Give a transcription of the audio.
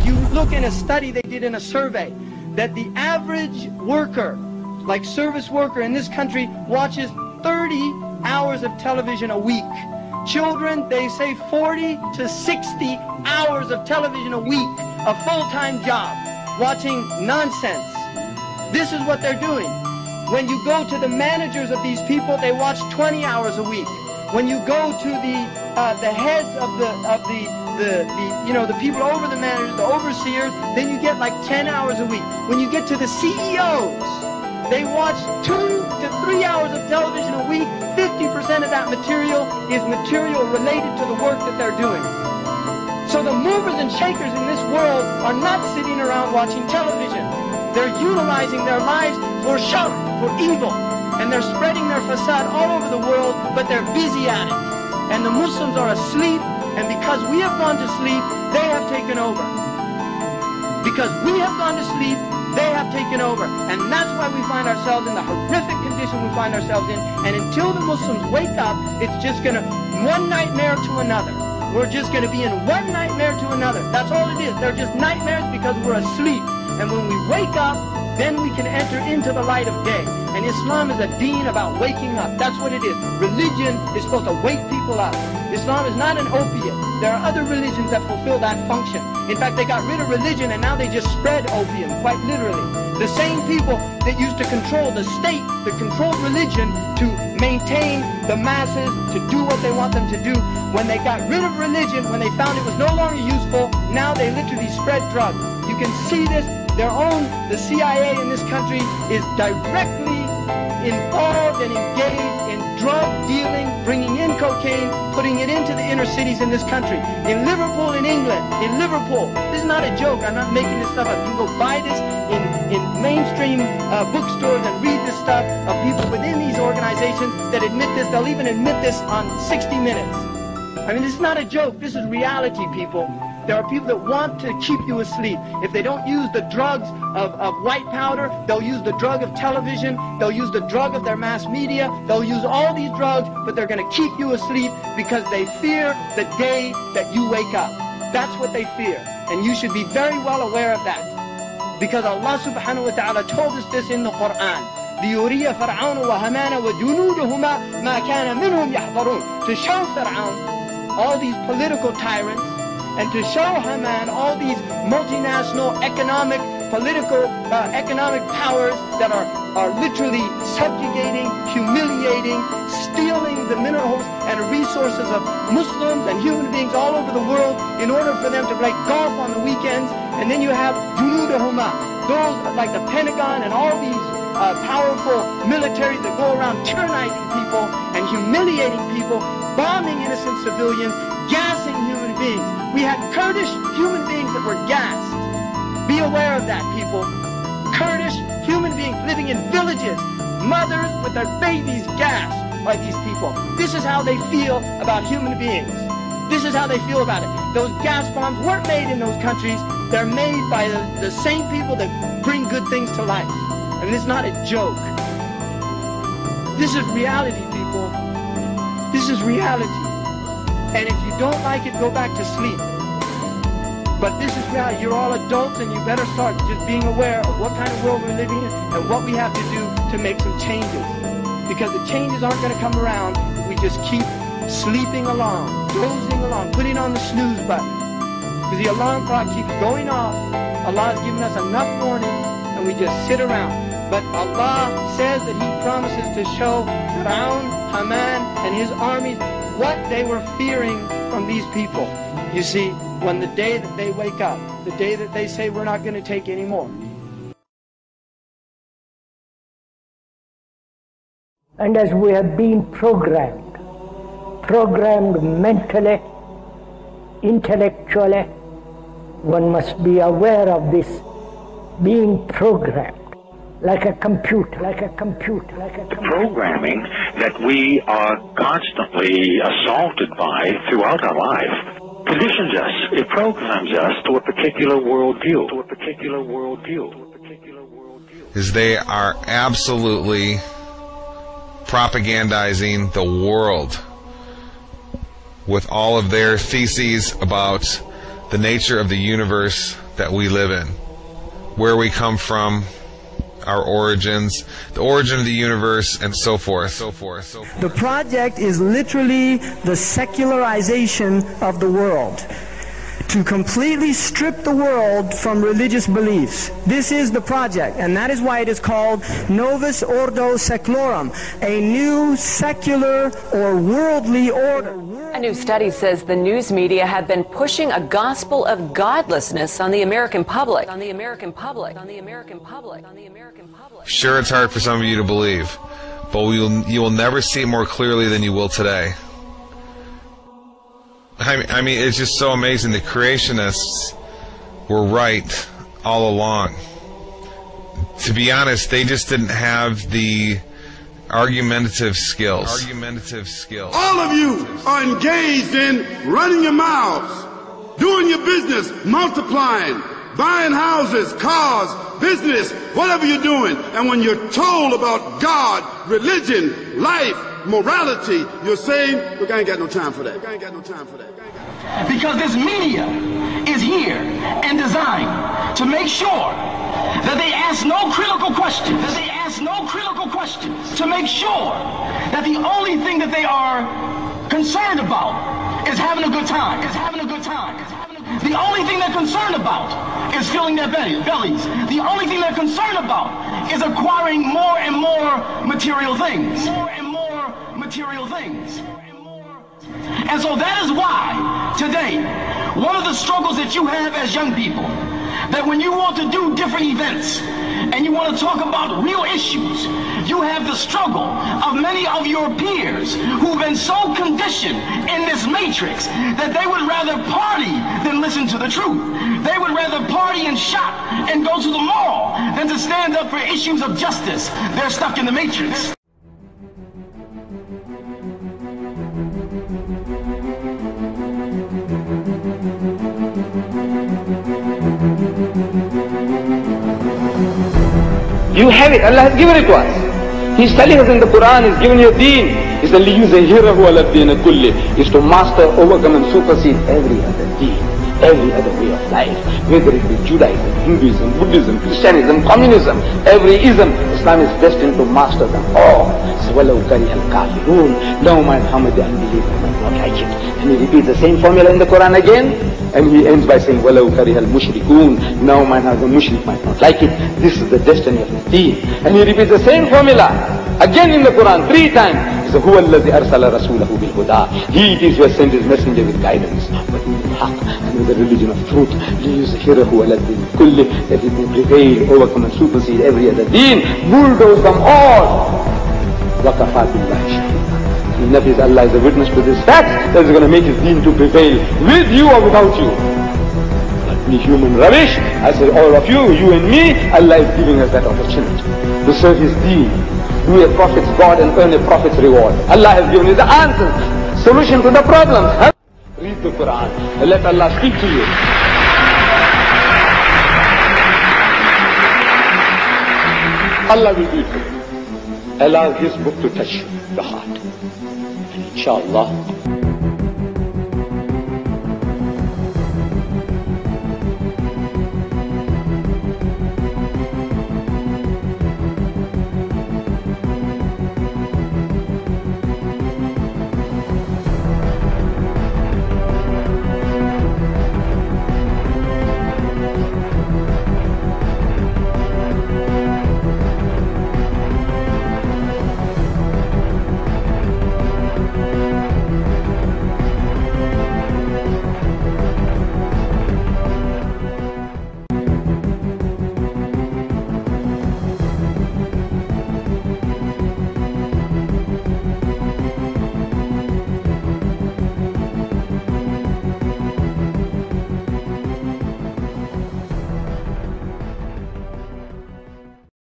you look in a study they did in a survey, that the average worker, like service worker in this country, watches 30 hours of television a week. Children, they say 40 to 60 hours of television a week, a full-time job, watching nonsense. This is what they're doing. When you go to the managers of these people, they watch 20 hours a week. When you go to the heads of the people over the managers, the overseers, then you get like 10 hours a week. When you get to the CEOs, they watch 2 to 3 hours of television a week. 50% of that material is material related to the work that they're doing. So the movers and shakers in this world are not sitting around watching television. They're utilizing their lives for shar, for evil. And they're spreading their facade all over the world, but they're busy at it. And the Muslims are asleep, and because we have gone to sleep, they have taken over. Because we have gone to sleep, they have taken over. And that's why we find ourselves in the horrific condition we find ourselves in. And until the Muslims wake up, it's just going to, one nightmare to another. We're just going to be in one nightmare to another. That's all it is. They're just nightmares because we're asleep. And when we wake up, then we can enter into the light of day. And Islam is a deen about waking up. That's what it is. Religion is supposed to wake people up. Islam is not an opiate. There are other religions that fulfill that function. In fact, they got rid of religion and now they just spread opium, quite literally. The same people that used to control the state, that controlled religion to maintain the masses, to do what they want them to do, when they got rid of religion, when they found it was no longer useful, now they literally spread drugs. You can see this. The CIA in this country is directly involved and engaged in drug dealing, bringing in cocaine, putting it into the inner cities in this country. In Liverpool, in England, in Liverpool, this is not a joke, I'm not making this stuff up. You can go buy this in mainstream bookstores and read this stuff of people within these organizations that admit this. They'll even admit this on 60 Minutes. I mean, this is not a joke, this is reality, people. There are people that want to keep you asleep. If they don't use the drugs of white powder, they'll use the drug of television, they'll use the drug of their mass media, they'll use all these drugs, but they're going to keep you asleep because they fear the day that you wake up. That's what they fear. And you should be very well aware of that. Because Allah subhanahu wa ta'ala told us this in the Quran. لِيُرِيَ فَرْعَوْنُ وَهَمَانَ وَجُنُودُهُمَا مَا كَانَ مِنْهُمْ يَحْضَرُونَ To show Fir'aun, all these political tyrants, and to show Haman all these multinational economic, political, economic powers that are literally subjugating, humiliating, stealing the minerals and resources of Muslims and human beings all over the world in order for them to play golf on the weekends. And then you have Junudahuma, those like the Pentagon and all these powerful militaries that go around tyrannizing people and humiliating people, bombing innocent civilians, gassing human beings. We had Kurdish human beings that were gassed. Be aware of that, people. Kurdish human beings living in villages, mothers with their babies gassed by these people. This is how they feel about human beings. This is how they feel about it. Those gas bombs weren't made in those countries. They're made by the same people that bring good things to life. And it's not a joke. This is reality, people. This is reality. And if you don't like it, go back to sleep. But this is reality. You're all adults and you better start just being aware of what kind of world we're living in and what we have to do to make some changes. Because the changes aren't going to come around if we just keep sleeping along, dozing along, putting on the snooze button. Because the alarm clock keeps going off. Allah has given us enough warning and we just sit around. But Allah says that He promises to show Fir'aun, Haman, and his armies what they were fearing from these people. You see, when the day that they wake up, the day that they say we're not going to take any more. And as we have been programmed mentally, intellectually, one must be aware of this being programmed. Like a computer. The programming that we are constantly assaulted by throughout our life conditions us. It programs us to a particular worldview. Is they are absolutely propagandizing the world with all of their theses about the nature of the universe, that we live in, where we come from, our origins, the origin of the universe, and so forth. The project is literally the secularization of the world, to completely strip the world from religious beliefs. This is the project, and that is why it is called Novus Ordo Seclorum, a new secular or worldly order. A new study says the news media have been pushing a gospel of godlessness on the American public. Sure, it's hard for some of you to believe, but you will never see it more clearly than you will today. I mean, it's just so amazing. The creationists were right all along. To be honest, they just didn't have the argumentative skills. All of you are engaged in running your mouths, doing your business, multiplying, buying houses, cars, business, whatever you're doing. And when you're told about God, religion, life, morality, you're saying, look, I ain't got no time for that. Because this media is here and designed to make sure that they ask no critical questions. To make sure that the only thing that they are concerned about is having a good time. The only thing they're concerned about is filling their bellies. The only thing they're concerned about is acquiring more and more material things. And so that is why today, one of the struggles that you have as young people, that when you want to do different events and you want to talk about real issues, you have the struggle of many of your peers who've been so conditioned in this matrix that they would rather party than listen to the truth. They would rather party and shop and go to the mall than to stand up for issues of justice. They're stuck in the matrix. You have it. Allah has given it to us. He's telling us in the Quran, He's given you deen. He said, لِيُزَهِرَهُ عَلَى الدِّينِ كُلِّهِ, is to master, overcome and supersede every other deen, every other way of life, whether it be Judaism, Hinduism, Buddhism, Christianism, communism, every ism. Islam is destined to master them all. وَلَوْ كَرِهَ الْكَافِرُونَ, no matter how much the unbelievers might not like it. And he repeats the same formula in the Quran again, and he ends by saying, وَلَوْ كَرِهَ الْمُشْرِكُونَ, no matter how the mushrik might not like it. This is the destiny of his deen. And he repeats the same formula again in the Quran 3 times. He says, هُوَ الَّذِي أَرْسَلَ رَسُولَهُ بِالْهُدَى, he it is who has sent his messenger with guidance, but with the haqq, and with the religion of truth, لِيُزْهِرَهُ عَلَى الدِّينِ كُلِّهِ, that it may prevail, overcome and supersede every other deen, bulldoze them all. وَكَفَى بِاللَّهِ شَهِيدًا. And that is, Allah is a witness to this fact that is going to make his deen to prevail with you or without you. The human rubbish, I say all of you, you and me, Allah is giving us that opportunity to serve his deen, be a prophet's God and earn a prophet's reward. Allah has given you the answers, solution to the problems. Read the Quran and let Allah speak to you. Allah will do it for you. Allow his book to touch the heart. And inshallah,